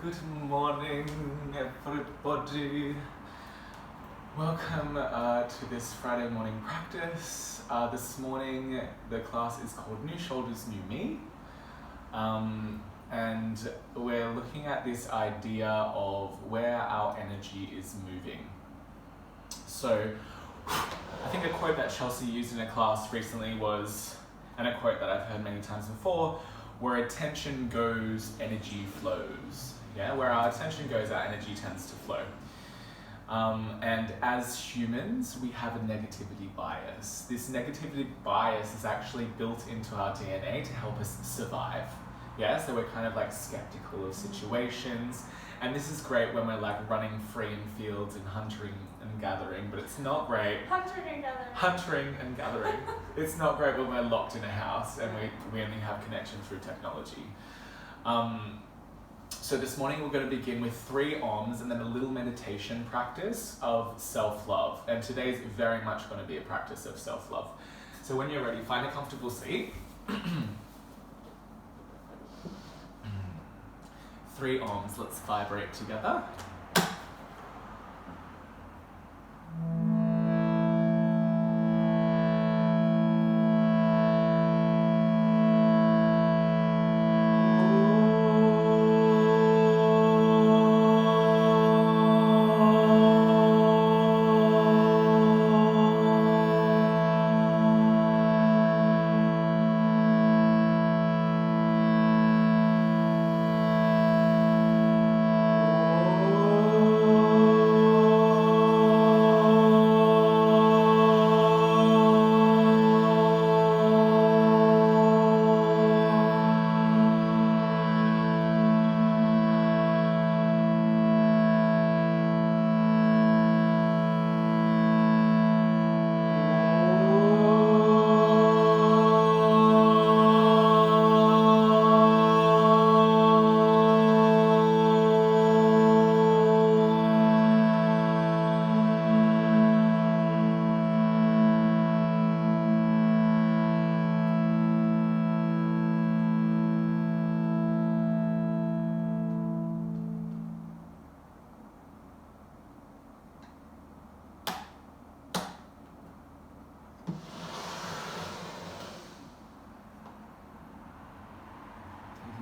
Good morning, everybody. Welcome to this Friday morning practice. This morning, the class is called New Shoulders, New Me. And we're looking at this idea of where our energy is moving. So, I think a quote that Chelsea used in a class recently was, and a quote that I've heard many times before, where attention goes, energy flows. Yeah, where our attention goes, our energy tends to flow. And as humans, we have a negativity bias. This negativity bias is actually built into our DNA to help us survive. Yeah, so we're kind of like skeptical of situations. And this is great when we're like running free in fields and hunting and gathering, but it's not great. Hunting and gathering. It's not great when we're locked in a house and we only have connection through technology. So this morning we're going to begin with 3 OMs and then a little meditation practice of self-love. And today's very much going to be a practice of self-love. So when you're ready, find a comfortable seat. 3 OMs, let's vibrate together.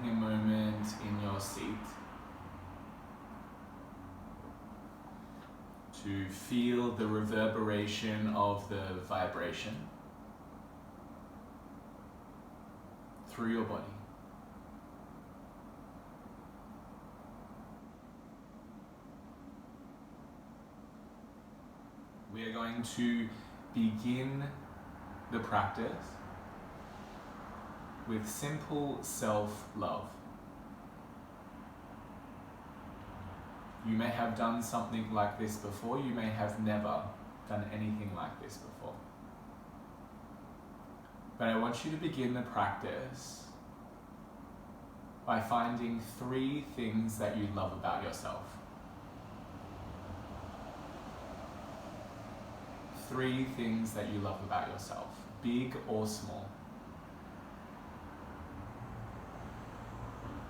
Taking a moment in your seat to feel the reverberation of the vibration through your body. We are going to begin the practice with simple self-love. You may have done something like this before, you may have never done anything like this before. But I want you to begin the practice by finding 3 things that you love about yourself. 3 things that you love about yourself, big or small.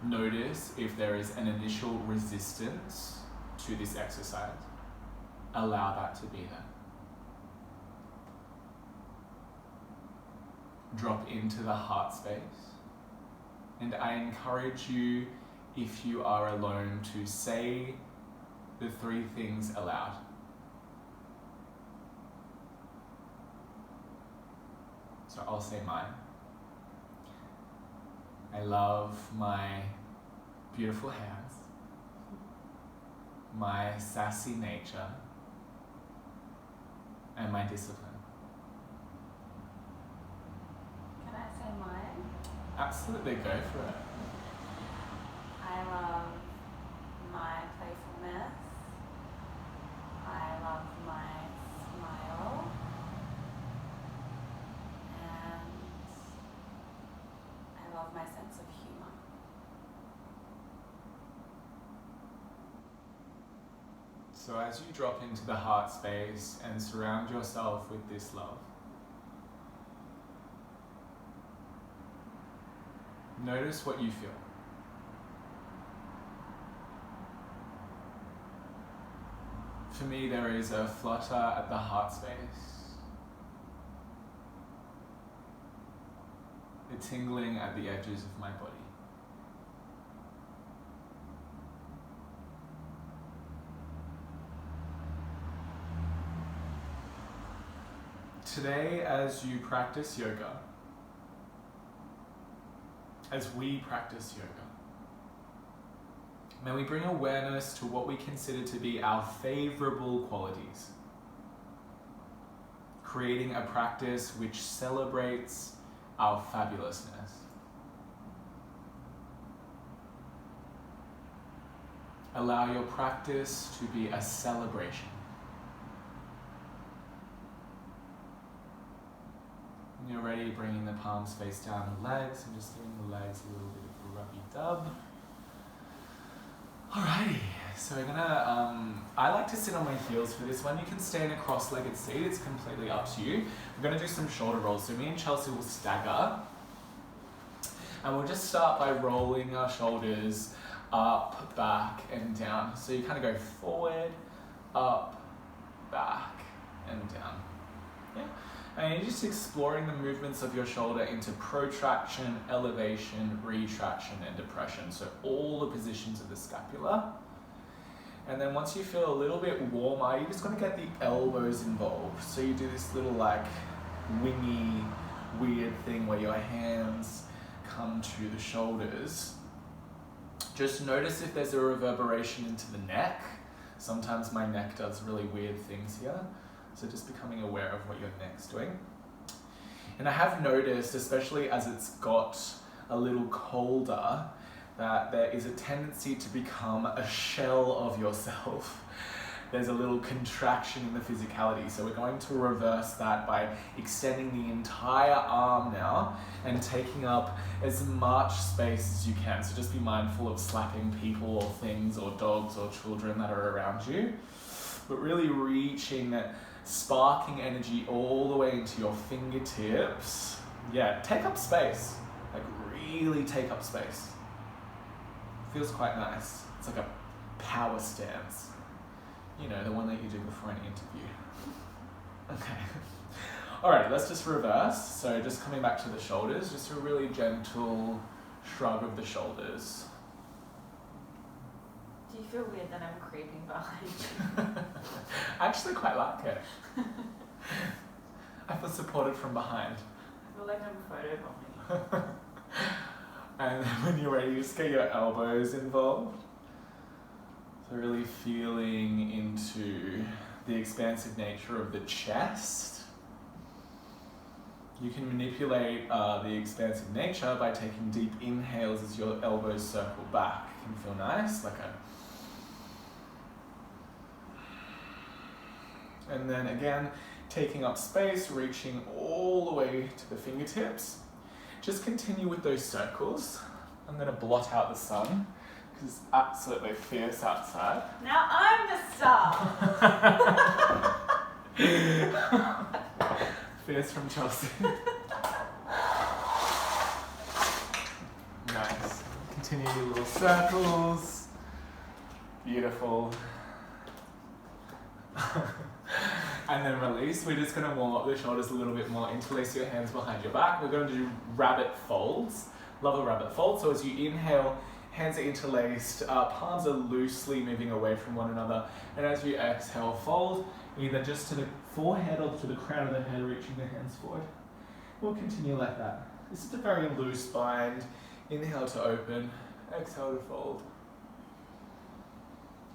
Notice if there is an initial resistance to this exercise. Allow that to be there. Drop into the heart space. And I encourage you, if you are alone, to say the 3 things aloud. So I'll say mine. I love my beautiful hands, my sassy nature, and my discipline. Can I say mine? Absolutely, go for it. I love my playfulness. I love my smile. And I love my sense of humor. So as you drop into the heart space and surround yourself with this love, notice what you feel. For me, there is a flutter at the heart space, a tingling at the edges of my body. Today, as you practice yoga, as we practice yoga, may we bring awareness to what we consider to be our favorable qualities, creating a practice which celebrates our fabulousness. Allow your practice to be a celebration. When you're ready, bringing the palms face down the legs and just giving the legs a little bit of a rubby dub. Alrighty, so we're gonna, I like to sit on my heels for this one. You can stay in a cross-legged seat, it's completely up to you. We're gonna do some shoulder rolls. So me and Chelsea will stagger. And we'll just start by rolling our shoulders up, back, and down. So you kind of go forward, up, back, and down. Yeah. And you're just exploring the movements of your shoulder into protraction, elevation, retraction, and depression. So all the positions of the scapula. And then once you feel a little bit warmer, you're just going to get the elbows involved. So you do this little like wingy, weird thing where your hands come to the shoulders. Just notice if there's a reverberation into the neck. Sometimes my neck does really weird things here. So just becoming aware of what your neck's doing. And I have noticed, especially as it's got a little colder, that there is a tendency to become a shell of yourself. There's a little contraction in the physicality. So we're going to reverse that by extending the entire arm now and taking up as much space as you can. So just be mindful of slapping people or things or dogs or children that are around you. But really reaching that, sparking energy all the way into your fingertips. Yeah, take up space. Like really take up space. Feels quite nice. It's like a power stance. You know, the one that you do before an interview. Okay. Alright, let's just reverse. So just coming back to the shoulders, just a really gentle shrug of the shoulders. Do you feel weird that I'm creeping behind you? I actually quite like it. I feel supported from behind. I feel like I'm photobombing. And when you're ready, just get your elbows involved. So really feeling into the expansive nature of the chest. You can manipulate the expansive nature by taking deep inhales as your elbows circle back. It can feel nice, like a... And then again, taking up space, reaching all the way to the fingertips. Just continue with those circles. I'm going to blot out the sun because it's absolutely fierce outside. Now I'm the star! Fierce from Chelsea. Nice. Continue your little circles. Beautiful. And then release. We're just going to warm up the shoulders a little bit more. Interlace your hands behind your back. We're going to do rabbit folds. Love a rabbit fold. So as you inhale, hands are interlaced, palms are loosely moving away from one another. And as you exhale, fold, either just to the forehead or to the crown of the head, reaching the hands forward. We'll continue like that. This is a very loose bind. Inhale to open, exhale to fold.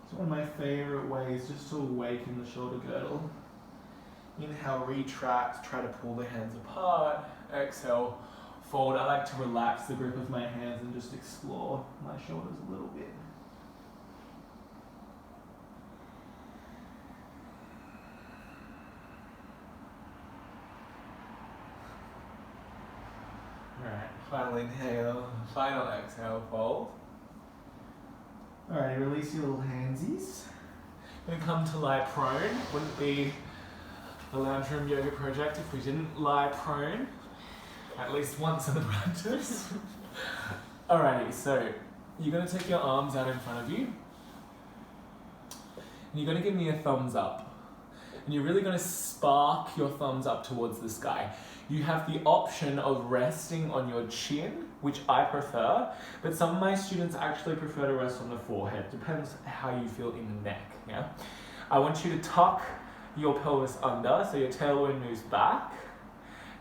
It's one of my favorite ways just to awaken the shoulder girdle. Inhale, retract, try to pull the hands apart. Exhale, fold. I like to relax the grip of my hands and just explore my shoulders a little bit. Alright, final inhale, final exhale, fold. Alright, release your little handsies. Gonna come to lie prone. Wouldn't be a lounge room yoga project if we didn't lie prone at least once in the practice. Alrighty, so you're gonna take your arms out in front of you. And you're going to give me a thumbs up. And you're really going to spark your thumbs up towards the sky. You have the option of resting on your chin, which I prefer, but some of my students actually prefer to rest on the forehead. Depends how you feel in the neck, yeah? I want you to tuck your pelvis under, so your tailbone moves back.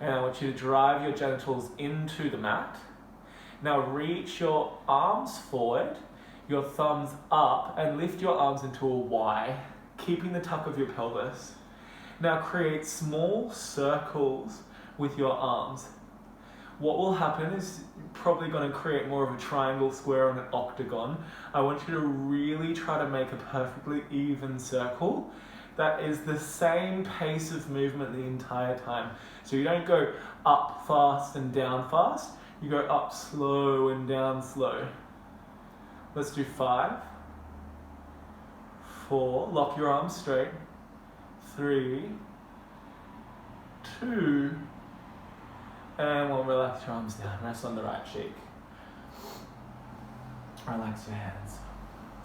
And I want you to drive your genitals into the mat. Now reach your arms forward, your thumbs up, and lift your arms into a Y, keeping the tuck of your pelvis. Now create small circles with your arms. What will happen is you're probably going to create more of a triangle, square, and an octagon. I want you to really try to make a perfectly even circle that is the same pace of movement the entire time. So you don't go up fast and down fast, you go up slow and down slow. Let's do 5, 4, lock your arms straight, 3, 2, and 1, relax your arms down, rest on the right cheek. Relax your hands.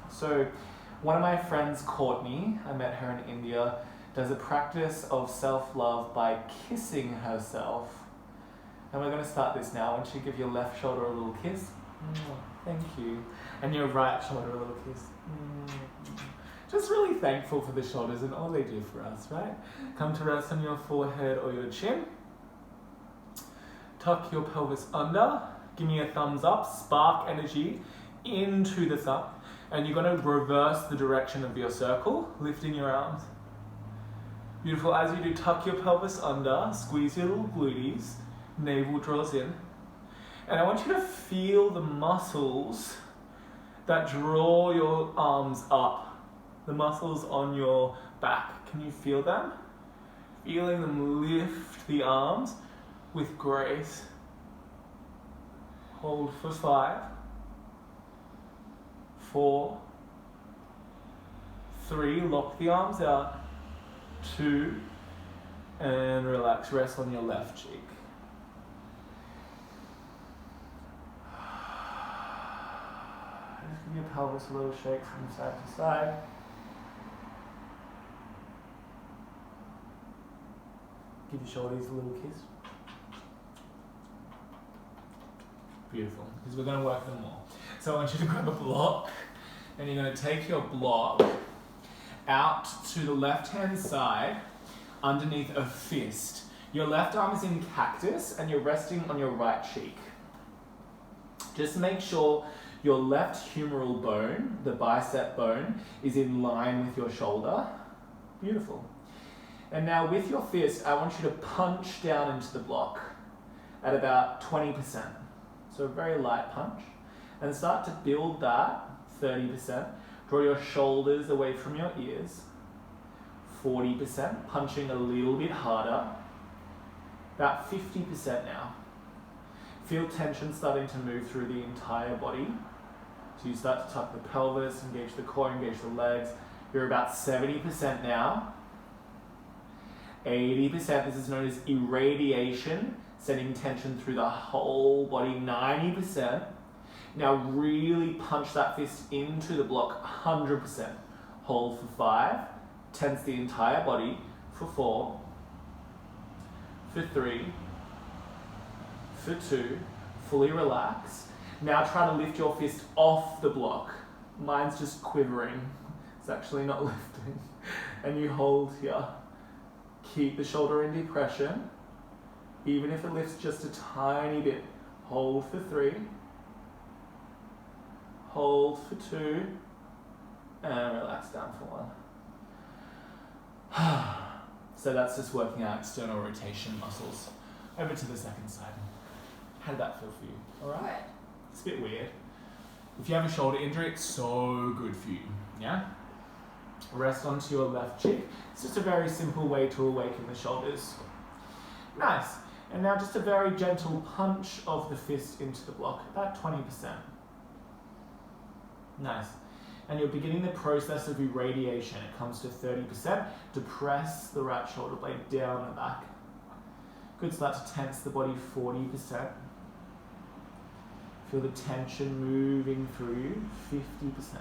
So, one of my friends, Courtney, I met her in India, does a practice of self-love by kissing herself. And we're going to start this now. I want you to give your left shoulder a little kiss. Thank you. And your right shoulder a little kiss. Just really thankful for the shoulders and all they do for us, right? Come to rest on your forehead or your chin. Tuck your pelvis under. Give me a thumbs up. Spark energy into the thumb. And you're going to reverse the direction of your circle, lifting your arms. Beautiful. As you do, tuck your pelvis under, squeeze your little gluteus, navel draws in. And I want you to feel the muscles that draw your arms up, the muscles on your back. Can you feel them? Feeling them lift the arms with grace. Hold for 5, 4, 3, lock the arms out, 2, and relax, rest on your left cheek. Just give your pelvis a little shake from side to side. Give your shoulders a little kiss. Beautiful, because we're going to work them more. So I want you to grab a block, and you're going to take your block out to the left-hand side underneath a fist. Your left arm is in cactus, and you're resting on your right cheek. Just make sure your left humeral bone, the bicep bone, is in line with your shoulder. Beautiful. And now with your fist, I want you to punch down into the block at about 20%. So a very light punch. And start to build that 30%. Draw your shoulders away from your ears. 40%, punching a little bit harder. About 50% now. Feel tension starting to move through the entire body. So you start to tuck the pelvis, engage the core, engage the legs. You're about 70% now. 80%, this is known as irradiation, sending tension through the whole body. 90%. Now really punch that fist into the block. 100%. Hold for 5. Tense the entire body for 4. For 3. For 2. Fully relax. Now try to lift your fist off the block. Mine's just quivering. It's actually not lifting. And you hold here. Keep the shoulder in depression. Even if it lifts just a tiny bit. Hold for 3. Hold for 2. And relax down for 1. So that's just working out external rotation muscles. Over to the second side. How did that feel for you? Alright? It's a bit weird. If you have a shoulder injury, it's so good for you. Yeah? Rest onto your left cheek. It's just a very simple way to awaken the shoulders. Nice. And now just a very gentle punch of the fist into the block, about 20%. Nice. And you're beginning the process of irradiation. It comes to 30%. Depress the right shoulder blade down the back. Good, start to tense the body 40%. Feel the tension moving through you, 50%.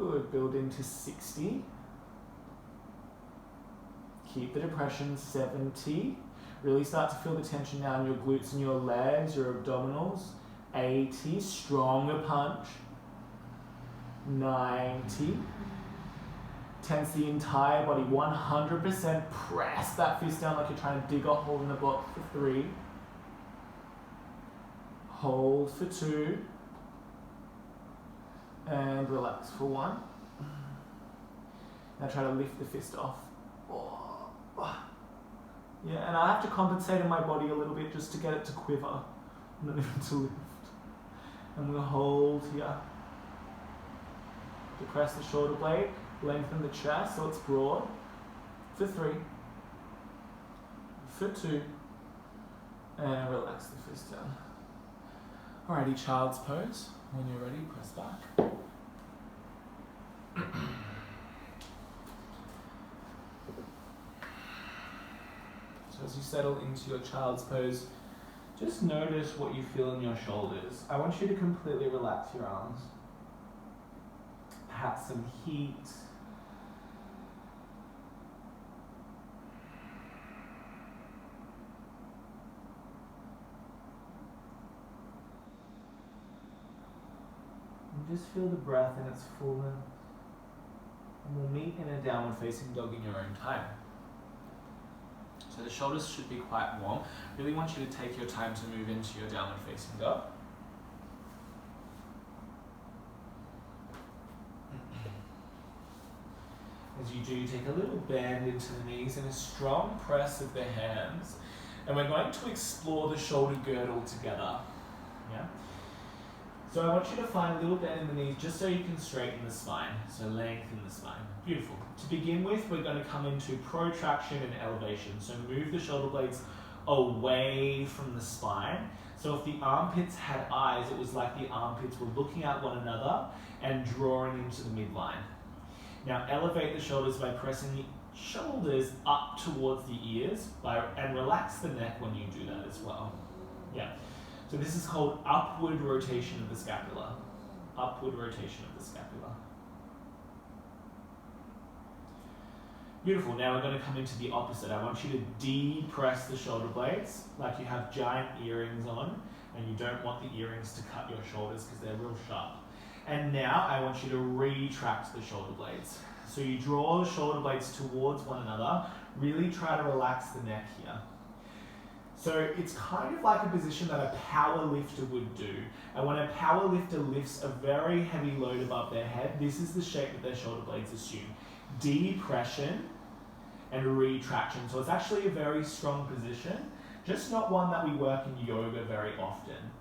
Good, build into 60. Keep the depression, 70. Really start to feel the tension now in your glutes and your legs, your abdominals. 80, stronger punch. 90. Tense the entire body, 100%. Press that fist down like you're trying to dig a hole in the block for 3. Hold for 2. And relax for 1. Now try to lift the fist off. Yeah, and I have to compensate in my body a little bit just to get it to quiver, not even to lift. And we'll hold here. Depress the shoulder blade, lengthen the chest so it's broad. For 3. For 2. And relax the fist down. Alrighty, child's pose. When you're ready, press back. So as you settle into your child's pose, just notice what you feel in your shoulders. I want you to completely relax your arms. Perhaps some heat. And just feel the breath in its fullness. And we'll meet in a downward facing dog in your own time. So the shoulders should be quite warm. Really want you to take your time to move into your downward facing dog. As you do, take a little bend into the knees and a strong press of the hands. And we're going to explore the shoulder girdle together. Yeah? So I want you to find a little bend in the knees just so you can straighten the spine. So lengthen the spine. Beautiful. To begin with, we're going to come into protraction and elevation. So move the shoulder blades away from the spine. So if the armpits had eyes, it was like the armpits were looking at one another and drawing into the midline. Now elevate the shoulders by pressing the shoulders up towards the ears and relax the neck when you do that as well. Yeah. So this is called upward rotation of the scapula. Upward rotation of the scapula. Beautiful. Now we're going to come into the opposite. I want you to depress the shoulder blades like you have giant earrings on and you don't want the earrings to cut your shoulders because they're real sharp. And now I want you to retract the shoulder blades. So you draw the shoulder blades towards one another. Really try to relax the neck here. So it's kind of like a position that a power lifter would do. And when a power lifter lifts a very heavy load above their head, this is the shape that their shoulder blades assume. Depression and retraction. So it's actually a very strong position, just not one that we work in yoga very often.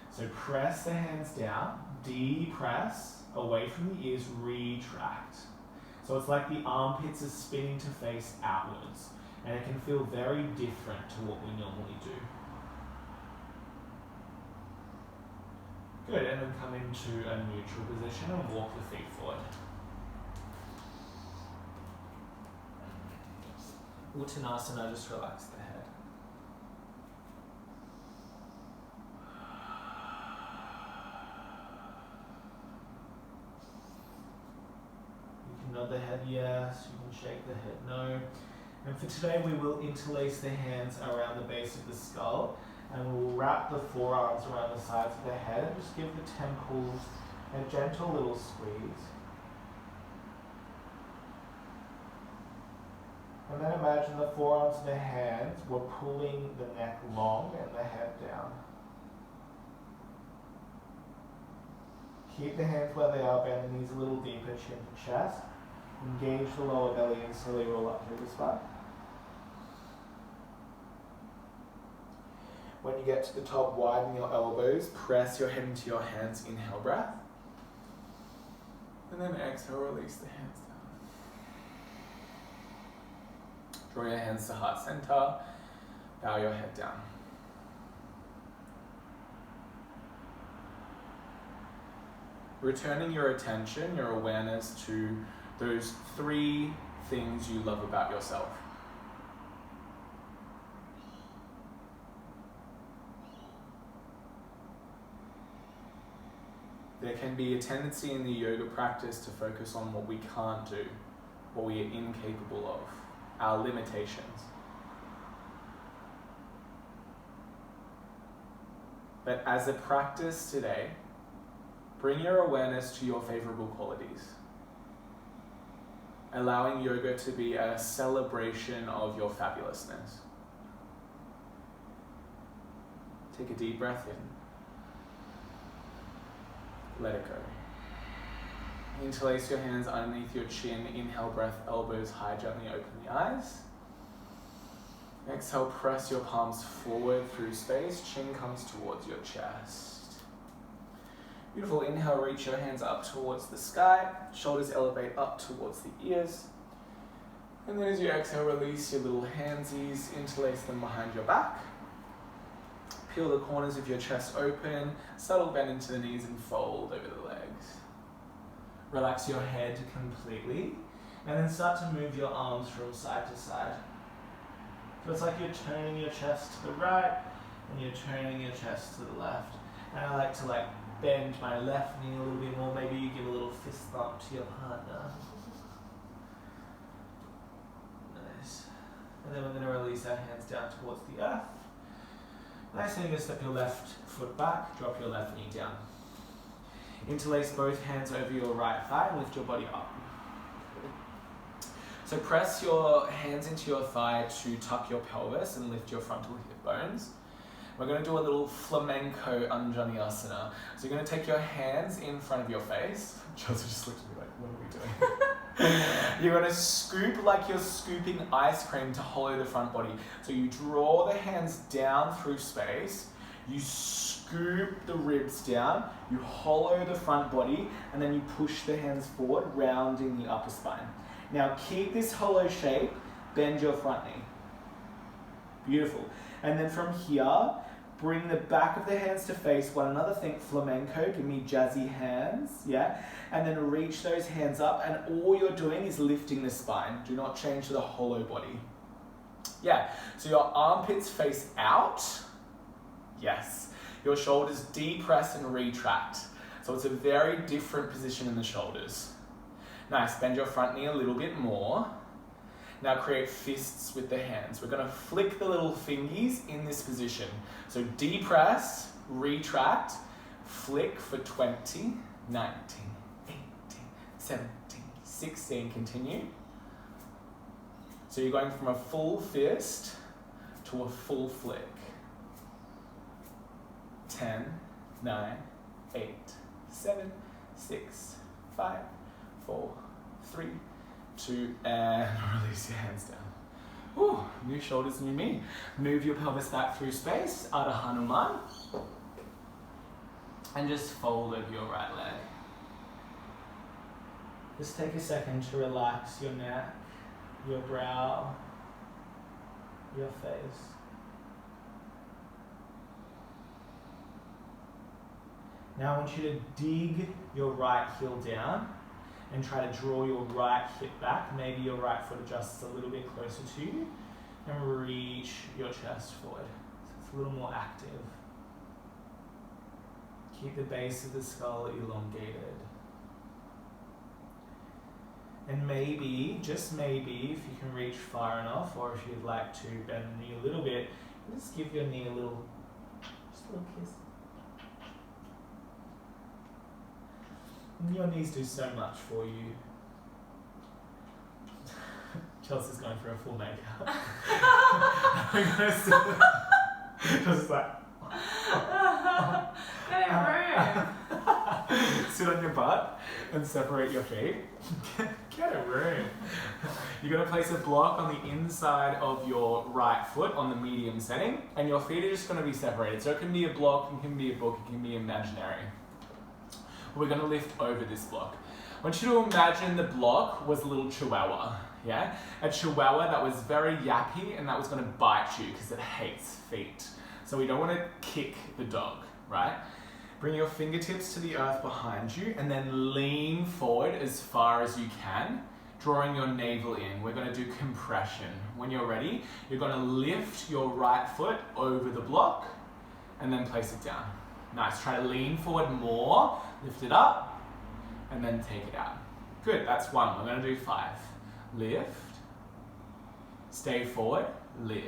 So press the hands down, depress, away from the ears, retract. So it's like the armpits are spinning to face outwards. And it can feel very different to what we normally do. Good, and then come into a neutral position and walk the feet forward. Uttanasana, just relax the head. You can nod the head yes, you can shake the head no. And for today we will interlace the hands around the base of the skull and we'll wrap the forearms around the sides of the head and just give the temples a gentle little squeeze. And then imagine the forearms and the hands were pulling the neck long and the head down. Keep the hands where they are, bend the knees a little deeper, chin to chest. Engage the lower belly and slowly roll up through the spine. When you get to the top, widen your elbows, press your head into your hands, inhale breath. And then exhale, release the hands down. Draw your hands to heart center, bow your head down. Returning your attention, your awareness to those 3 things you love about yourself. There can be a tendency in the yoga practice to focus on what we can't do, what we are incapable of, our limitations. But as a practice today, bring your awareness to your favorable qualities, allowing yoga to be a celebration of your fabulousness. Take a deep breath in. Let it go. Interlace your hands underneath your chin. Inhale, breath, elbows high, gently open the eyes. Exhale, press your palms forward through space. Chin comes towards your chest. Beautiful. Inhale, reach your hands up towards the sky. Shoulders elevate up towards the ears. And then as you exhale, release your little handsies. Interlace them behind your back. Peel the corners of your chest open. Subtle bend into the knees and fold over the legs. Relax your head completely. And then start to move your arms from side to side. So it's like you're turning your chest to the right and you're turning your chest to the left. And I like to bend my left knee a little bit more. Maybe you give a little fist bump to your partner. Nice. And then we're going to release our hands down towards the earth. Nice, and you're going to step your left foot back, drop your left knee down. Interlace both hands over your right thigh and lift your body up. So press your hands into your thigh to tuck your pelvis and lift your frontal hip bones. We're going to do a little flamenco Anjaneyasana. So you're going to take your hands in front of your face. Chelsea just looked at me like, what are we doing? You're going to scoop like you're scooping ice cream to hollow the front body. So you draw the hands down through space, you scoop the ribs down, you hollow the front body, and then you push the hands forward, rounding the upper spine. Now keep this hollow shape, bend your front knee. Beautiful. And then from here, bring the back of the hands to face one another. Think flamenco, give me jazzy hands, yeah? And then reach those hands up, and all you're doing is lifting the spine. Do not change the hollow body. Yeah, so your armpits face out. Yes. Your shoulders depress and retract. So it's a very different position in the shoulders. Nice, bend your front knee a little bit more. Now create fists with the hands. We're going to flick the little fingies in this position. So depress, retract, flick for 20, 19, 18, 17, 16, continue. So you're going from a full fist to a full flick. 10, 9, 8, 7, 6, 5, 4, 3, 2, and release your hands down. Ooh, new shoulders, new me. Move your pelvis back through space, Ardha Hanuman. And just fold over your right leg. Just take a second to relax your neck, your brow, your face. Now I want you to dig your right heel down and try to draw your right hip back. Maybe your right foot adjusts a little bit closer to you, and reach your chest forward. So it's a little more active. Keep the base of the skull elongated. And maybe, just maybe, if you can reach far enough, or if you'd like to bend the knee a little bit, just give your knee a little kiss. Your knees do so much for you. Chelsea's going for a full makeup. Chelsea's like... Sit on your butt and separate your feet. Get a room. You're going to place a block on the inside of your right foot on the medium setting, and your feet are just going to be separated. So it can be a block, it can be a book, it can be imaginary. We're going to lift over this block. I want you to imagine the block was a little chihuahua, yeah? A chihuahua that was very yappy and that was going to bite you because it hates feet. So we don't want to kick the dog, right? Bring your fingertips to the earth behind you and then lean forward as far as you can, drawing your navel in. We're going to do compression. When you're ready, you're going to lift your right foot over the block and then place it down. Nice, try to lean forward more, lift it up, and then take it out. Good, that's 1. We're gonna do 5. Lift, stay forward, lift.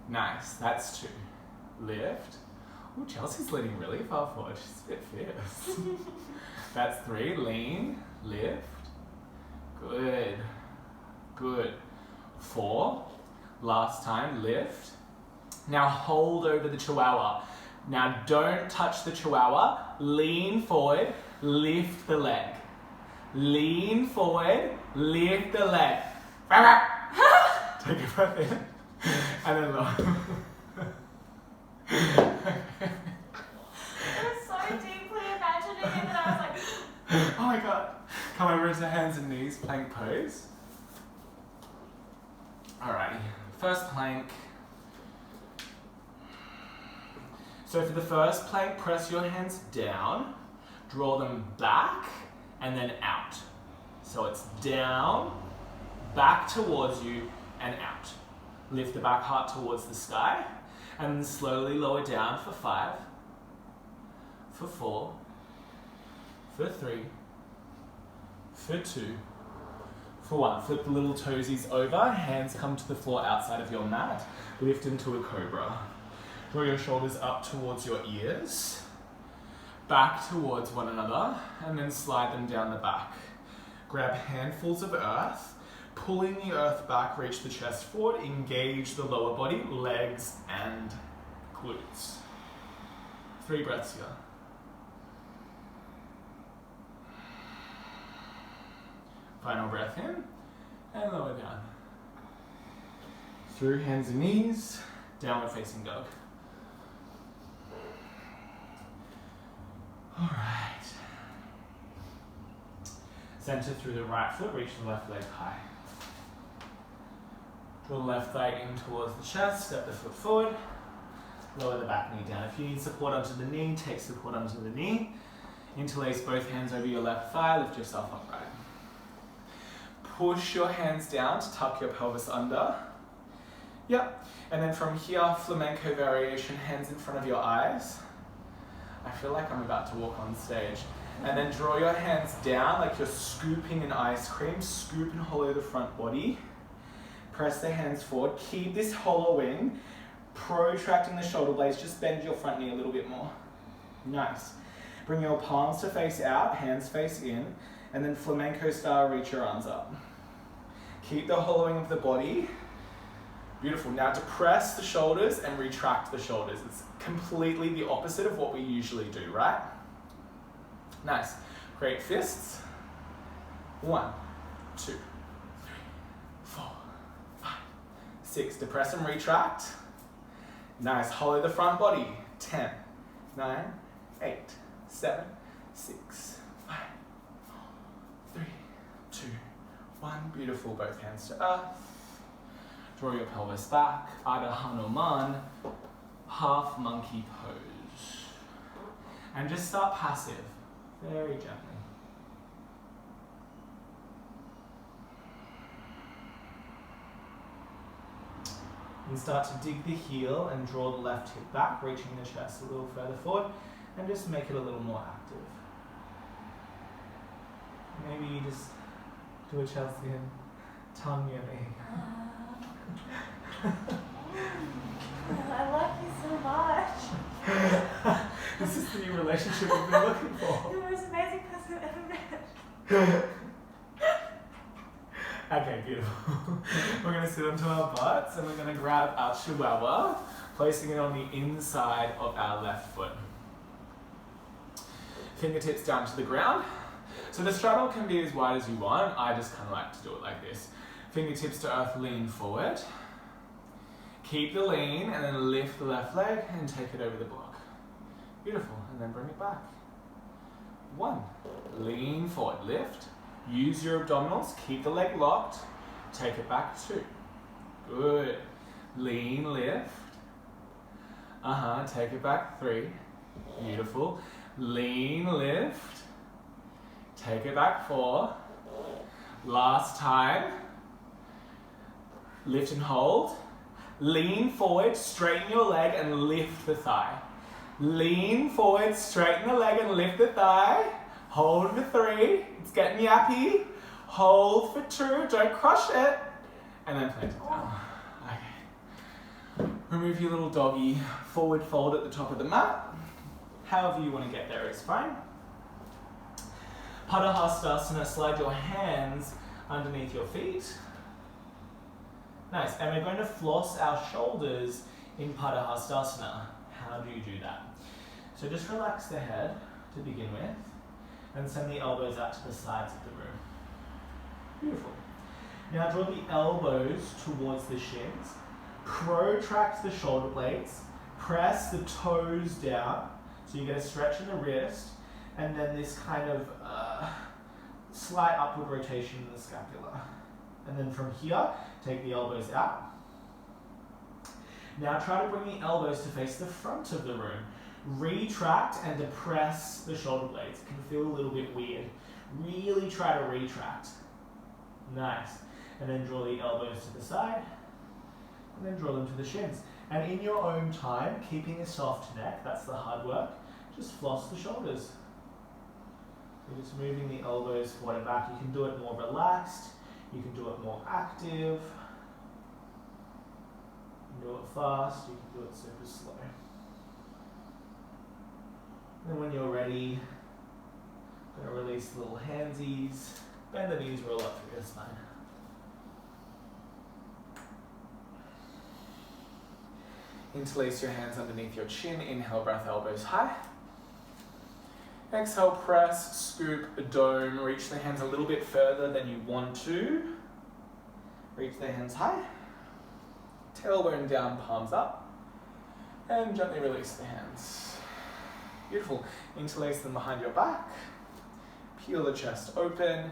Nice, that's 2. Lift. Ooh, Chelsea's leaning really far forward, she's a bit fierce. That's 3, lean, lift. Good, good. 4, last time, lift. Now hold over the chihuahua. Now don't touch the chihuahua, lean forward, lift the leg. Lean forward, lift the leg. Take a breath in, and then lower. I was so deeply imagining it that I was like, Oh my god. Come over into hands and knees, plank pose. Alrighty, first plank. So for the first plank, press your hands down, draw them back, and then out. So it's down, back towards you, and out. Lift the back heart towards the sky, and then slowly lower down for 5, for 4, for 3, for 2, for 1. Flip the little toesies over, hands come to the floor outside of your mat, lift into a cobra. Draw your shoulders up towards your ears, back towards one another, and then slide them down the back. Grab handfuls of earth, pulling the earth back, reach the chest forward, engage the lower body, legs and glutes. 3 breaths here. Final breath in, and lower down. Through hands and knees, downward facing dog. All right. Center through the right foot, reach the left leg high. Draw the left thigh in towards the chest, step the foot forward, lower the back knee down. If you need support onto the knee, take support onto the knee. Interlace both hands over your left thigh, lift yourself upright. Push your hands down to tuck your pelvis under. Yep, and then from here, flamenco variation, hands in front of your eyes. I feel like I'm about to walk on stage. And then draw your hands down like you're scooping an ice cream. Scoop and hollow the front body. Press the hands forward. Keep this hollowing, protracting the shoulder blades. Just bend your front knee a little bit more. Nice. Bring your palms to face out, hands face in, and then flamenco style, reach your arms up. Keep the hollowing of the body. Beautiful. Now depress the shoulders and retract the shoulders. It's completely the opposite of what we usually do, right? Nice. Great fists. 1, 2, 3, 4, 5, 6. Depress and retract. Nice. Hollow the front body. 10, 9, 8, 7, 6, 5, 4, 3, 2, 1. Beautiful. Both hands to earth. Draw your pelvis back, Adho Hanuman, half monkey pose. And just start passive, very gently. And start to dig the heel and draw the left hip back, reaching the chest a little further forward, and just make it a little more active. Maybe you just do a Chelsea and tongue your knee. I love you so much. This is the new relationship we've been looking for. You're the most amazing person I've ever met. Okay, beautiful. We're going to sit onto our butts and we're going to grab our chihuahua, placing it on the inside of our left foot. Fingertips down to the ground. So the straddle can be as wide as you want. I just kind of like to do it like this. Fingertips to earth, lean forward. Keep the lean and then lift the left leg and take it over the block. Beautiful, and then bring it back. 1, lean forward, lift. Use your abdominals, keep the leg locked. Take it back. 2, good. Lean, lift. Take it back. 3, beautiful. Lean, lift. Take it back. 4, last time. Lift and hold. Lean forward, straighten your leg and lift the thigh. Lean forward, straighten the leg and lift the thigh. Hold for 3. It's getting yappy. Hold for 2. Don't crush it. And then plant it down. Okay. Remove your little doggy. Forward fold at the top of the mat. However you want to get there is fine. Padahastasana, slide your hands underneath your feet. Nice. And we're going to floss our shoulders in Padahastasana. How do you do that? So just relax the head to begin with and send the elbows out to the sides of the room. Beautiful. Now draw the elbows towards the shins. Protract the shoulder blades. Press the toes down so you get a stretch in the wrist and then this kind of slight upward rotation in the scapula. And then from here, take the elbows out. Now try to bring the elbows to face the front of the room. Retract and depress the shoulder blades. It can feel a little bit weird. Really try to retract. Nice. And then draw the elbows to the side. And then draw them to the shins. And in your own time, keeping a soft neck, that's the hard work, just floss the shoulders. So just moving the elbows forward and back. You can do it more relaxed. You can do it more active. You can do it fast. You can do it super slow. And when you're ready, I'm going to release the little handsies. Bend the knees, roll up through your spine. Interlace your hands underneath your chin. Inhale, breath, elbows high. Exhale, press, scoop, dome. Reach the hands a little bit further than you want to. Reach the hands high. Tailbone down, palms up. And gently release the hands. Beautiful. Interlace them behind your back. Peel the chest open.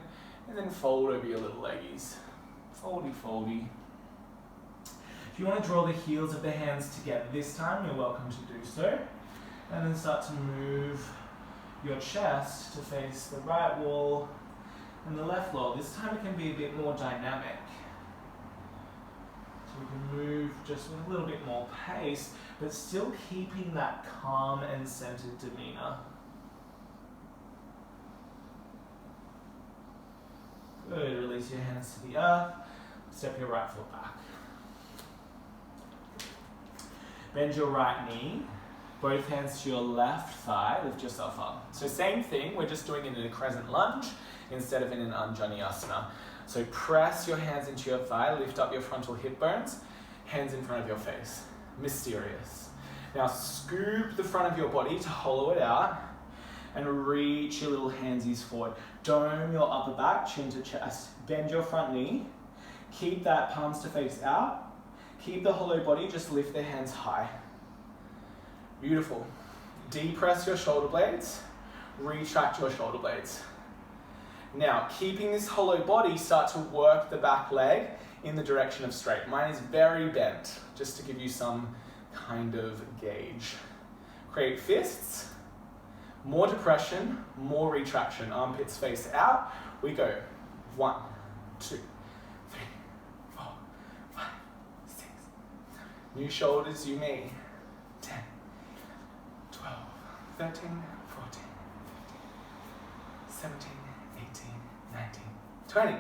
And then fold over your little leggies. Foldy, foldy. If you want to draw the heels of the hands together this time, you're welcome to do so. And then start to move your chest to face the right wall and the left wall. This time it can be a bit more dynamic. So you can move just with a little bit more pace, but still keeping that calm and centered demeanor. Good, release your hands to the earth. Step your right foot back. Bend your right knee. Both hands to your left thigh, lift yourself up. So same thing, we're just doing it in a crescent lunge instead of in an Anjaneyasana. So press your hands into your thigh, lift up your frontal hip bones, hands in front of your face. Mysterious. Now scoop the front of your body to hollow it out and reach your little handsies forward. Dome your upper back, chin to chest. Bend your front knee. Keep that palms to face out. Keep the hollow body, just lift the hands high. Beautiful. Depress your shoulder blades. Retract your shoulder blades. Now, keeping this hollow body, start to work the back leg in the direction of straight. Mine is very bent, just to give you some kind of gauge. Create fists. More depression, more retraction. Armpits face out. We go. 1, 2, 3, 4, 5, 6. New shoulders, you may. 10, 12, 13, 14, 15, 17, 18, 19, 20.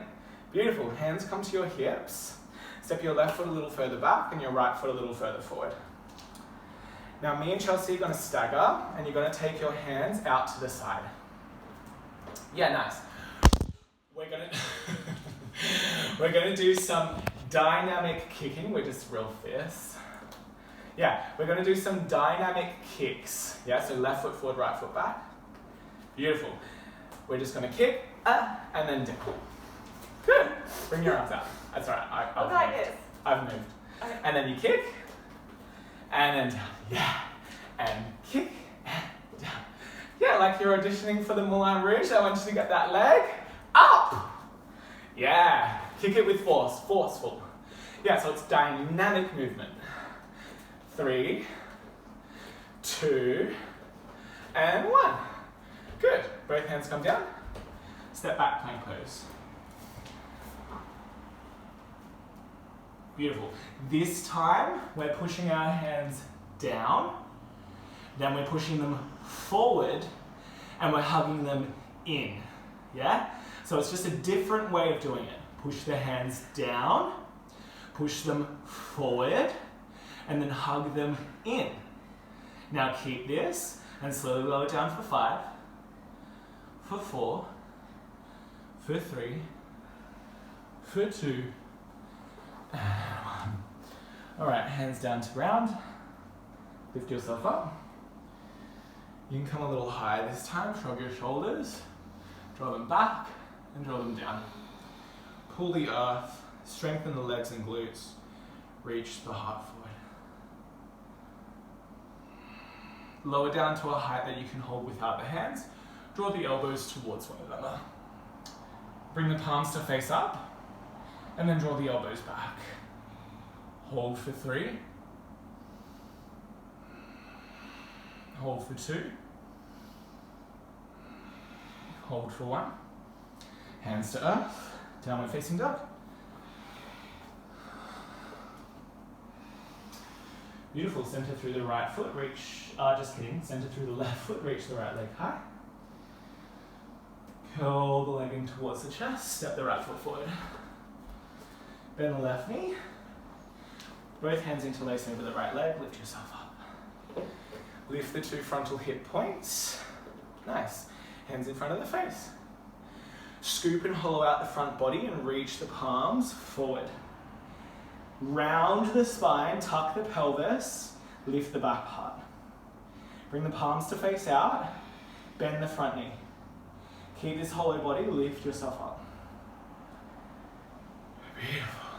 Beautiful. Hands come to your hips. Step your left foot a little further back and your right foot a little further forward. Now me and Chelsea are going to stagger and you're going to take your hands out to the side. Yeah, nice. We're going to do some dynamic kicking. We're just real fierce. Yeah, we're going to do some dynamic kicks. Yeah, so left foot forward, right foot back. Beautiful. We're just going to kick and then down. Good. Bring your arms out. That's all right. I've moved. Okay. And then you kick and then down. Yeah. And kick and down. Yeah, like you're auditioning for the Moulin Rouge. I want you to get that leg up. Yeah. Kick it with force. Forceful. Yeah, so it's dynamic movement. 3, 2, and 1. Good. Both hands come down. Step back, plank pose. Beautiful. This time, we're pushing our hands down. Then we're pushing them forward and we're hugging them in. Yeah? So it's just a different way of doing it. Push the hands down, push them forward, and then hug them in. Now keep this and slowly lower down for 5, for 4, for 3, for 2, and 1. Alright, hands down to ground. Lift yourself up. You can come a little higher this time. Shrug your shoulders. Draw them back and draw them down. Pull the earth. Strengthen the legs and glutes. Reach the heart forward. Lower down to a height that you can hold without the hands. Draw the elbows towards one another. Bring the palms to face up. And then draw the elbows back. Hold for 3. Hold for 2. Hold for 1. Hands to earth. Downward facing dog. Beautiful. Center through the right foot. Reach, just kidding. Center through the left foot. Reach the right leg high. Curl the leg in towards the chest. Step the right foot forward. Bend the left knee. Both hands interlace over the right leg. Lift yourself up. Lift the 2 frontal hip points. Nice. Hands in front of the face. Scoop and hollow out the front body and reach the palms forward. Round the spine, tuck the pelvis, lift the back part. Bring the palms to face out, bend the front knee. Keep this hollow body, lift yourself up. Beautiful.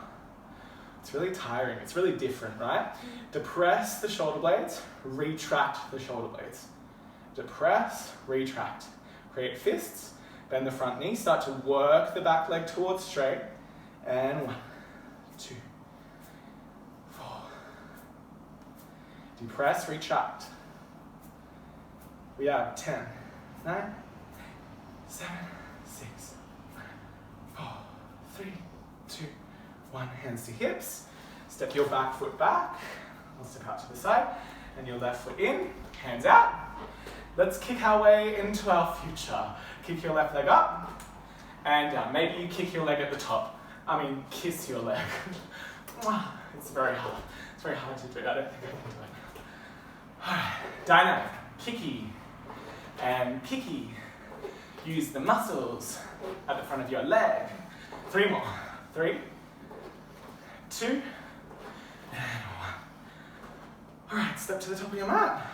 It's really tiring, it's really different, right? Depress the shoulder blades, retract the shoulder blades. Depress, retract. Create fists, bend the front knee, start to work the back leg towards straight. And 1, 2, 4. Depress, retract. We have 10, 9, 7, 6, 5, 4, 3, 2, 1. Hands to hips. Step your back foot back. I'll step out to the side. And your left foot in. Hands out. Let's kick our way into our future. Kick your left leg up and down. Maybe you kick your leg at the top. Kiss your leg. It's very hard. It's very hard to do. I don't think I can do it. Alright. Dynamic. Kicky. And kicky. Use the muscles at the front of your leg. 3 more. 3, 2, and 1. Alright, step to the top of your mat.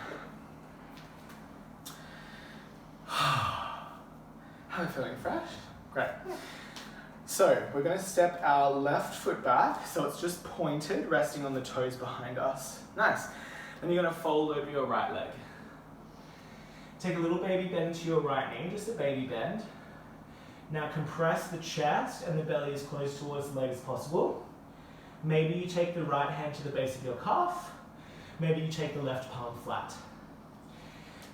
How are you feeling? Fresh? Great. So, we're going to step our left foot back, so it's just pointed, resting on the toes behind us. Nice. Then you're going to fold over your right leg. Take a little baby bend to your right knee, just a baby bend. Now compress the chest and the belly as close towards the leg as possible. Maybe you take the right hand to the base of your calf. Maybe you take the left palm flat.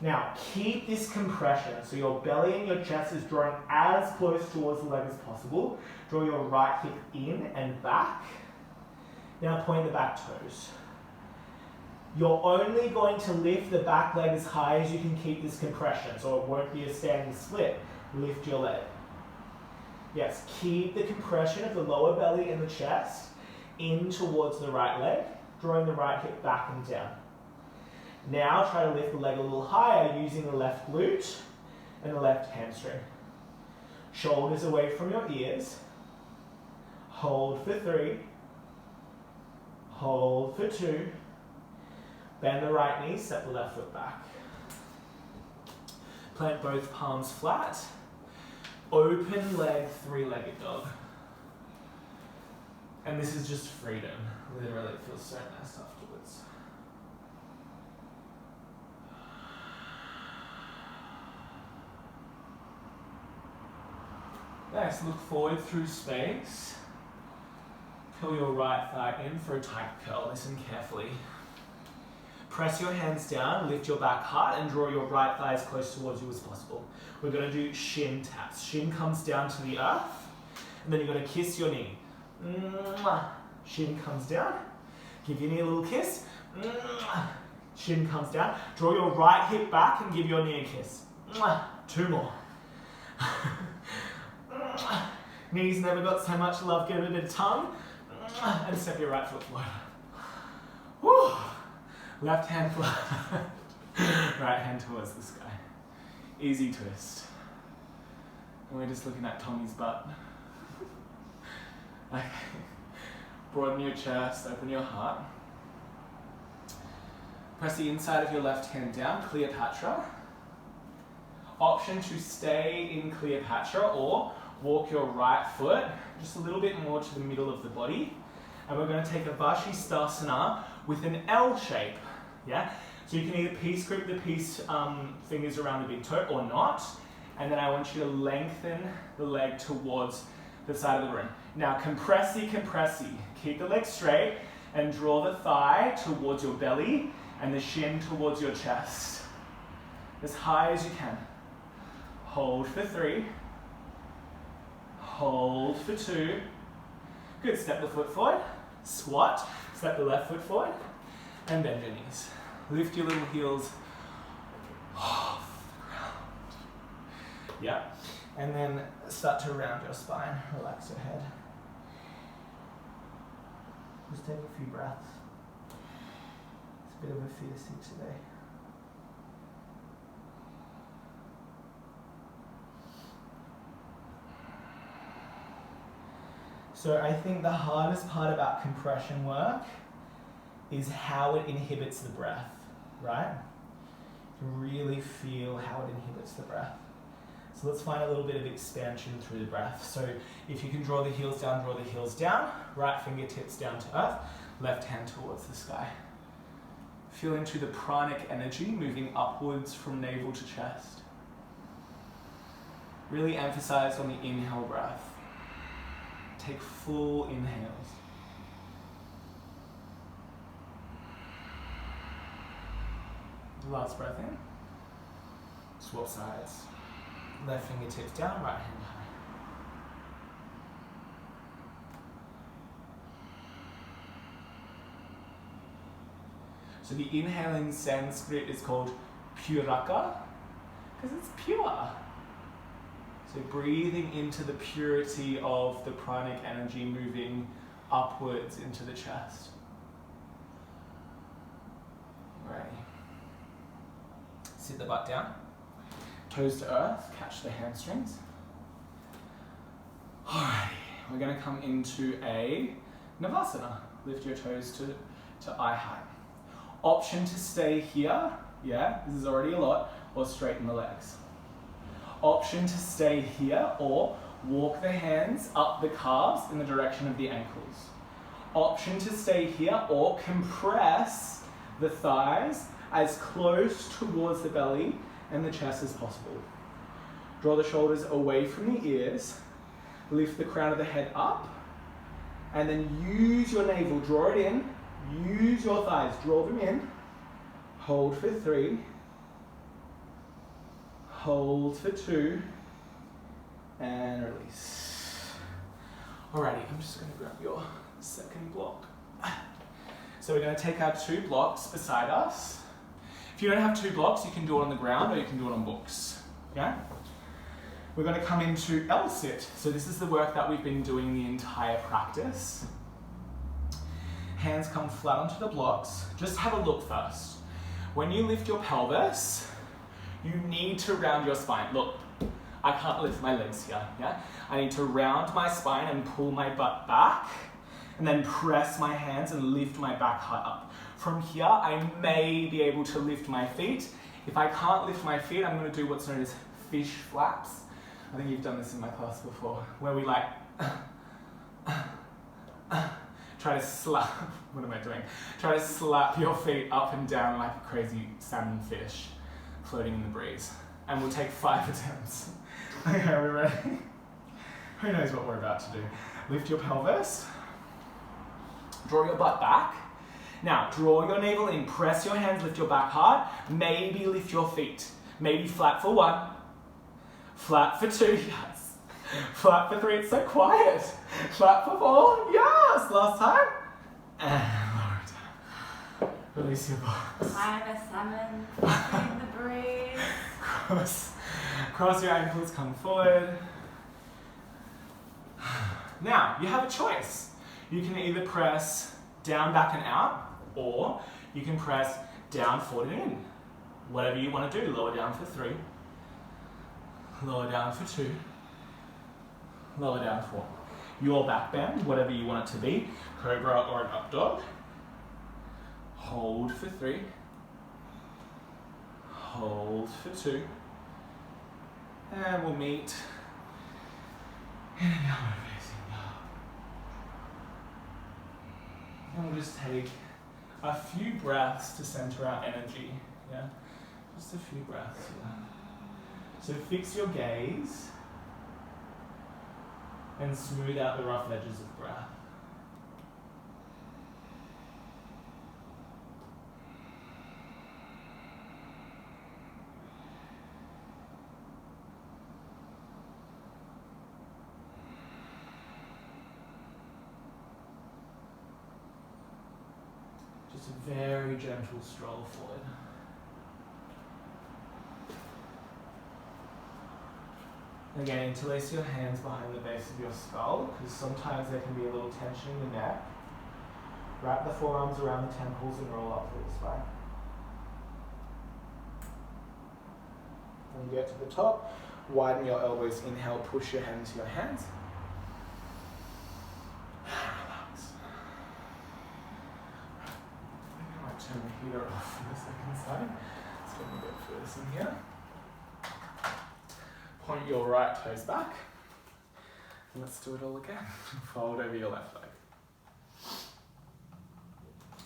Now, keep this compression, so your belly and your chest is drawing as close towards the leg as possible. Draw your right hip in and back. Now point the back toes. You're only going to lift the back leg as high as you can keep this compression, so it won't be a standing split. Lift your leg. Yes, keep the compression of the lower belly and the chest in towards the right leg, drawing the right hip back and down. Now try to lift the leg a little higher using the left glute and the left hamstring. Shoulders away from your ears. Hold for 3. Hold for 2. Bend the right knee, step the left foot back. Plant both palms flat. Open leg, 3-legged dog. And this is just freedom. Literally, it feels so nice afterwards. Nice, look forward through space. Curl your right thigh in for a tight curl. Listen carefully. Press your hands down, lift your back hard, and draw your right thigh as close towards you as possible. We're going to do shin taps. Shin comes down to the earth, and then you're going to kiss your knee. Shin comes down. Give your knee a little kiss. Shin comes down. Draw your right hip back and give your knee a kiss. 2 more. Knees never got so much love, give it a tongue. And step your right foot forward. Woo. Left hand forward. Right hand towards the sky. Easy twist. And we're just looking at Tommy's butt. Okay. Broaden your chest, open your heart. Press the inside of your left hand down, Cleopatra. Option to stay in Cleopatra or walk your right foot just a little bit more to the middle of the body. And we're going to take a Vashisthasana with an L shape. Yeah? So you can either peace grip the peace fingers around the big toe or not. And then I want you to lengthen the leg towards the side of the room. Now, compressy, compressy. Keep the leg straight and draw the thigh towards your belly and the shin towards your chest. As high as you can. Hold for 3. Hold for 2. Good, step the foot forward. Squat, step the left foot forward. And bend your knees. Lift your little heels off the ground. Yeah. And then start to round your spine. Relax your head. Just take a few breaths. It's a bit of a fiercey today. So I think the hardest part about compression work is how it inhibits the breath, right? You really feel how it inhibits the breath. So let's find a little bit of expansion through the breath. So if you can draw the heels down, draw the heels down. Right fingertips down to earth, left hand towards the sky. Feel into the pranic energy moving upwards from navel to chest. Really emphasize on the inhale breath. Take full inhales. Last breath in. Swap sides. Left fingertips down, right hand high. So the inhale in Sanskrit is called puraka because it's pure. So breathing into the purity of the pranic energy moving upwards into the chest. Right. Sit the butt down. Toes to earth, catch the hamstrings. Alrighty, we're going to come into a Navasana. Lift your toes to eye height. Option to stay here, yeah, this is already a lot, or straighten the legs. Option to stay here or walk the hands up the calves in the direction of the ankles. Option to stay here or compress the thighs as close towards the belly and the chest as possible. Draw the shoulders away from the ears, lift the crown of the head up, and then use your navel, draw it in, use your thighs, draw them in, hold for 3, hold for 2, and release. Alrighty, I'm just going to grab your second block. So we're going to take our 2 blocks beside us. If you don't have 2 blocks, you can do it on the ground or you can do it on books. Yeah? We're going to come into L-sit. So this is the work that we've been doing the entire practice. Hands come flat onto the blocks. Just have a look first. When you lift your pelvis, you need to round your spine. Look, I can't lift my legs here. Yeah? I need to round my spine and pull my butt back, and then press my hands and lift my back high up. From here, I may be able to lift my feet. If I can't lift my feet, I'm going to do what's known as fish flaps. I think you've done this in my class before, where we like try to slap, what am I doing? Try to slap your feet up and down like a crazy salmon fish floating in the breeze. And we'll take 5 attempts. Okay, are we ready? Who knows what we're about to do? Lift your pelvis. Draw your butt back. Now, draw your navel in, press your hands, lift your back hard. Maybe lift your feet. Maybe flat for 1. Flat for 2, yes. Flat for 3, it's so quiet. Flat for 4, yes. Last time. And lower down. Release your box. I am a salmon, flapping the breeze. Cross your ankles, come forward. Now, you have a choice. You can either press down, back and out, or you can press down, forward and in. Whatever you want to do. Lower down for 3. Lower down for 2. Lower down for 1. Your back bend, whatever you want it to be. Cobra or an up dog. Hold for 3. Hold for 2. And we'll meet in an elbow facing dog. And we'll just take a few breaths to center our energy. Yeah? Just a few breaths. Yeah. So fix your gaze and smooth out the rough edges of breath. Just a very gentle stroll forward. Again, interlace your hands behind the base of your skull, because sometimes there can be a little tension in the neck. Wrap the forearms around the temples and roll up through the spine. When you get to the top, widen your elbows. Inhale, push your hand to your hands. Relax. I think I might turn the heater off for the second side. Let's get a bit further in here. Point your right toes back. And let's do it all again. Fold over your left leg.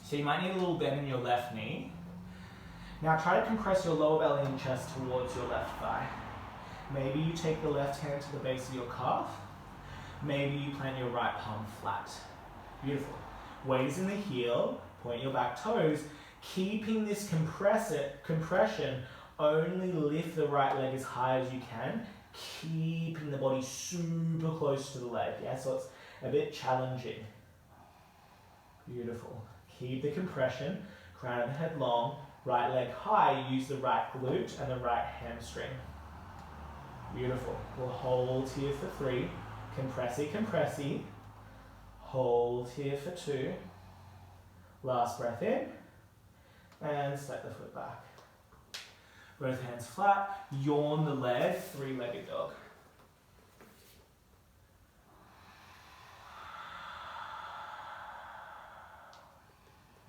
So you might need a little bend in your left knee. Now try to compress your lower belly and chest towards your left thigh. Maybe you take the left hand to the base of your calf. Maybe you plant your right palm flat. Beautiful. Weight is in the heel. Point your back toes. Keeping this compression, only lift the right leg as high as you can, keeping the body super close to the leg. Yeah, so it's a bit challenging. Beautiful. Keep the compression, crown of the head long, right leg high, use the right glute and the right hamstring. Beautiful. We'll hold here for 3. Compressy, compressy. Hold here for 2. Last breath in. And step the foot back. Both hands flat. Yawn the leg, 3-legged dog.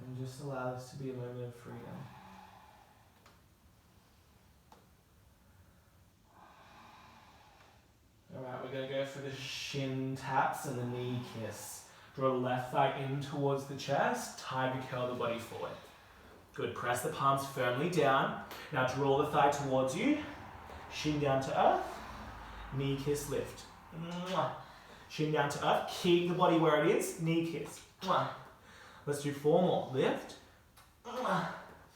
And just allow this to be a moment of freedom. Alright, we're going to go for the shin taps and the knee kiss. Draw the left thigh in towards the chest, tiger curl the body forward. Good, press the palms firmly down. Now draw the thigh towards you, shin down to earth, knee kiss lift. Shin down to earth, keep the body where it is, knee kiss. Let's do 4 more, lift,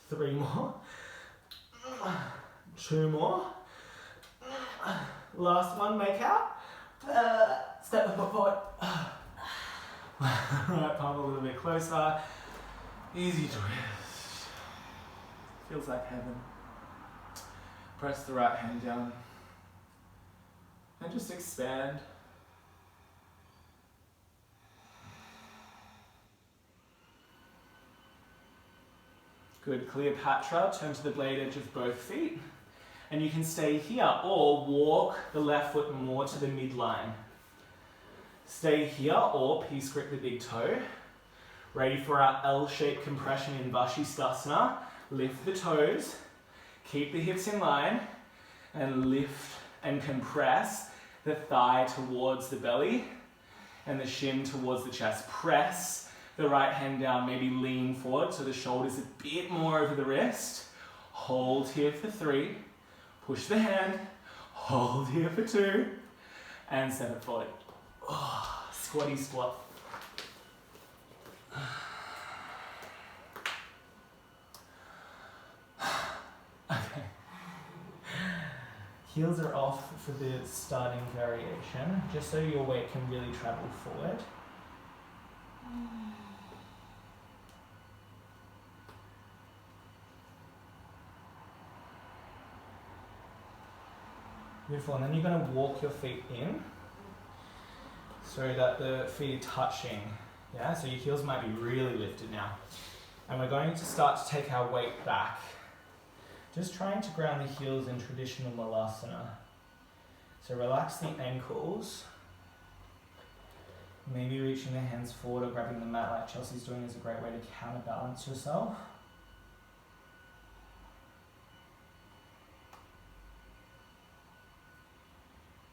3 more, 2 more, last one, make out, step the foot forward. Right palm a little bit closer, easy twist, feels like heaven. Press the right hand down and just expand. Good, Cleopatra, turn to the blade edge of both feet. And you can stay here or walk the left foot more to the midline. Stay here or peace grip the big toe. Ready for our L-shaped compression in Vashisthasana. Lift the toes, keep the hips in line, and lift and compress the thigh towards the belly and the shin towards the chest. Press the right hand down, maybe lean forward so the shoulder's a bit more over the wrist. Hold here for 3. Push the hand. Hold here for 2. And step it forward. Oh, squatty squat. Okay. Heels are off for the starting variation, just so your weight can really travel forward. Beautiful, and then you're going to walk your feet in so that the feet are touching. Yeah, so your heels might be really lifted now. And we're going to start to take our weight back. Just trying to ground the heels in traditional malasana. So relax the ankles. Maybe reaching the hands forward or grabbing the mat like Chelsea's doing is a great way to counterbalance yourself.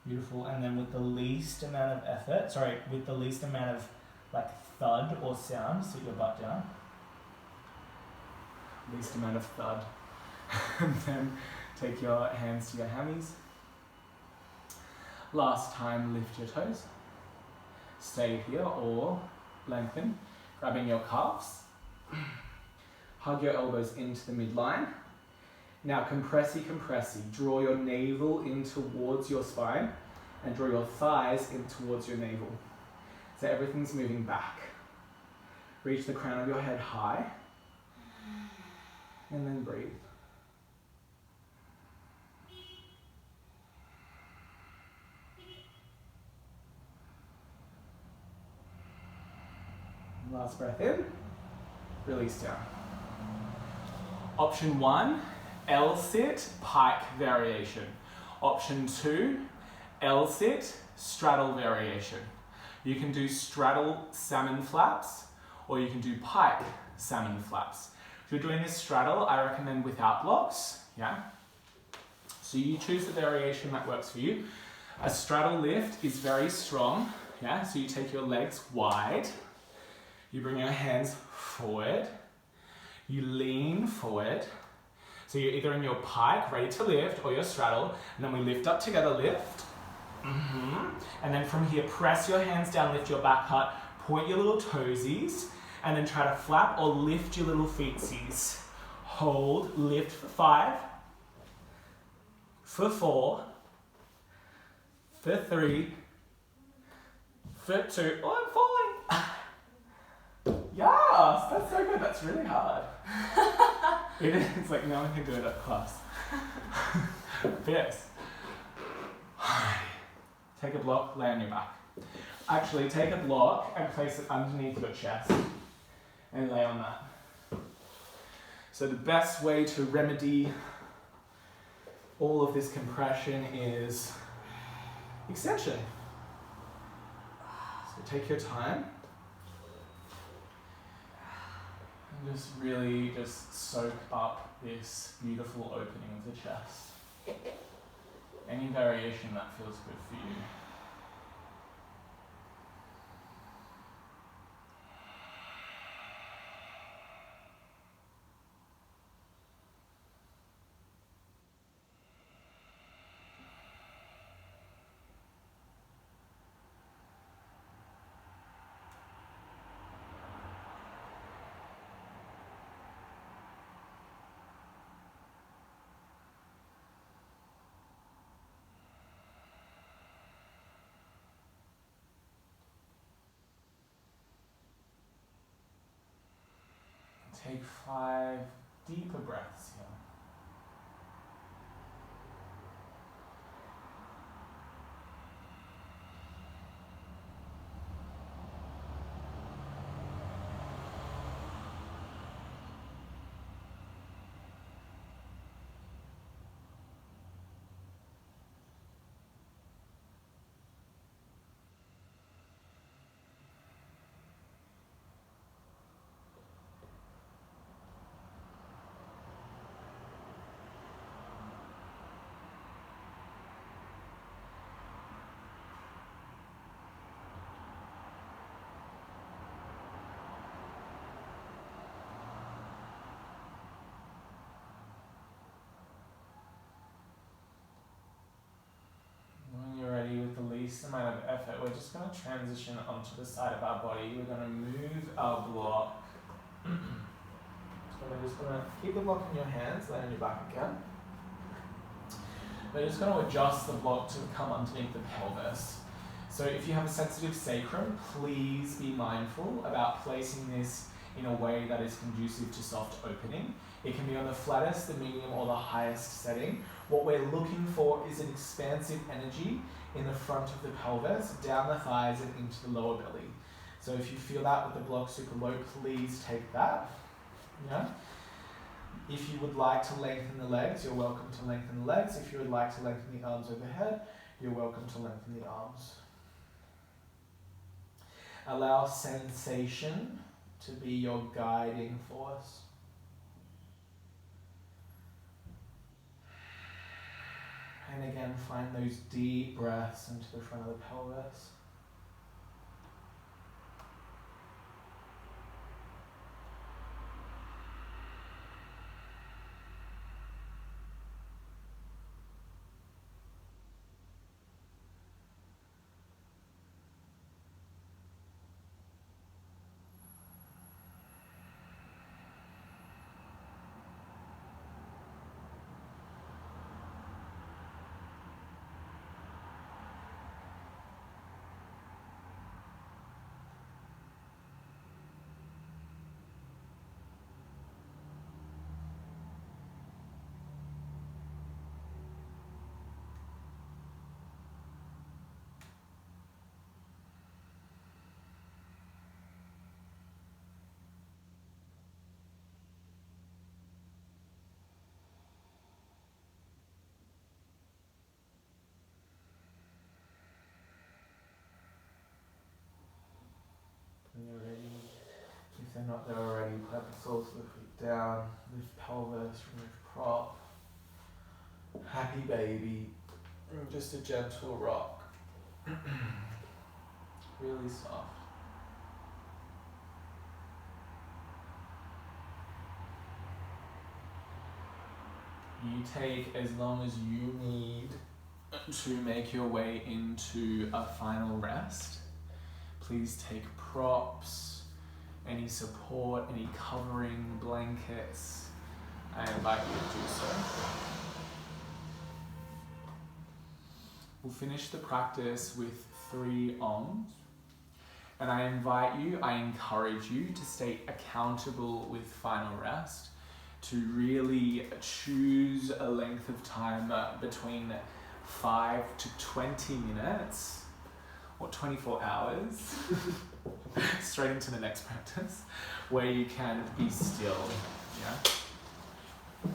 Beautiful, and then with the least amount of effort, with the least amount of like thud or sound, sit your butt down. Least amount of thud. And then take your hands to your hammies. Last time, lift your toes. Stay here or lengthen, grabbing your calves. Hug your elbows into the midline. Now compressy. Draw your navel in towards your spine and draw your thighs in towards your navel. So everything's moving back. Reach the crown of your head high. And then breathe. Last breath in. Release down. Option 1, L-sit, pike variation. Option 2, L-sit, straddle variation. You can do straddle salmon flaps, or you can do pike salmon flaps. If you're doing this straddle, I recommend without blocks, yeah? So you choose the variation that works for you. A straddle lift is very strong, yeah? So you take your legs wide, you bring your hands forward, you lean forward. So you're either in your pike, ready to lift, or your straddle, and then we lift up together, lift. And then from here, press your hands down, lift your back part, point your little toesies, and then try to flap or lift your little feetsies. Hold, lift for 5, for 4, for 3, for 2, oh, I'm falling. Yes, that's so good, that's really hard. It is, it's like no one can do it at class. Fierce. Take a block, lay on your back. Actually, take a block and place it underneath your chest and lay on that. So the best way to remedy all of this compression is extension. So take your time. And just really just soak up this beautiful opening of the chest. Any variation that feels good for you. Take 5 deeper breaths here. Least amount of effort, we're just going to transition onto the side of our body. We're going to move our block. So we're just going to keep the block in your hands, lay on your back again. We're just going to adjust the block to come underneath the pelvis. So if you have a sensitive sacrum, please be mindful about placing this in a way that is conducive to soft opening. It can be on the flattest, the medium, or the highest setting. What we're looking for is an expansive energy in the front of the pelvis, down the thighs and into the lower belly. So if you feel that with the block super low, please take that. Yeah. If you would like to lengthen the legs, you're welcome to lengthen the legs. If you would like to lengthen the arms overhead, you're welcome to lengthen the arms. Allow sensation to be your guiding force. And again, find those deep breaths into the front of the pelvis. When you're ready, if they're not there already, plant the soles of the feet down, lift pelvis, remove prop. Happy baby. Just a gentle rock. Really soft. You take as long as you need to make your way into a final rest. Please take props, any support, any covering blankets. I invite you to do so. We'll finish the practice with 3 Oms. And I encourage you to stay accountable with final rest, to really choose a length of time between 5 to 20 minutes or 24 hours, straight into the next practice, where you can be still. Yeah?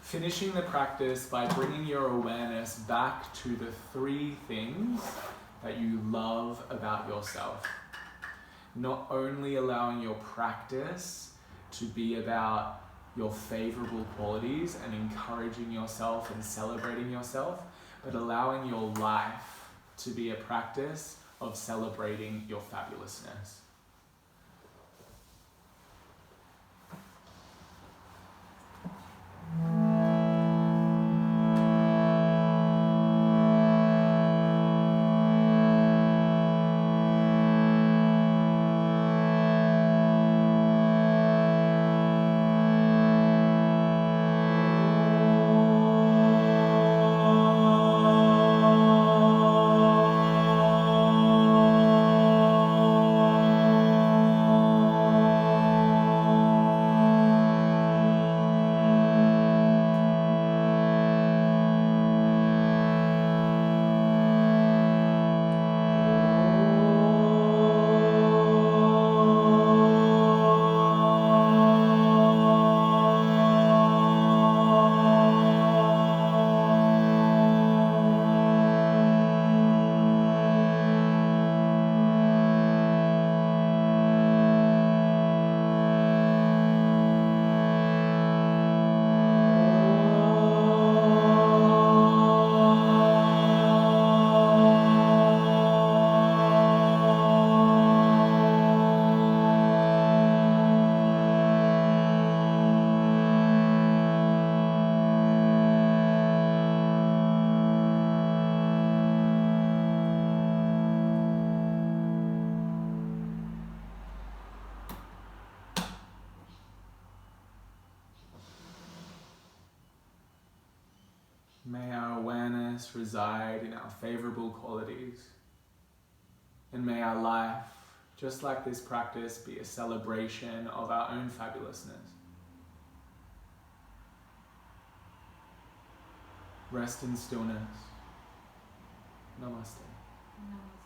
Finishing the practice by bringing your awareness back to the 3 things that you love about yourself. Not only allowing your practice to be about your favorable qualities and encouraging yourself and celebrating yourself, but allowing your life to be a practice of celebrating your fabulousness. May our awareness reside in our favorable qualities. And may our life, just like this practice, be a celebration of our own fabulousness. Rest in stillness. Namaste. Namaste.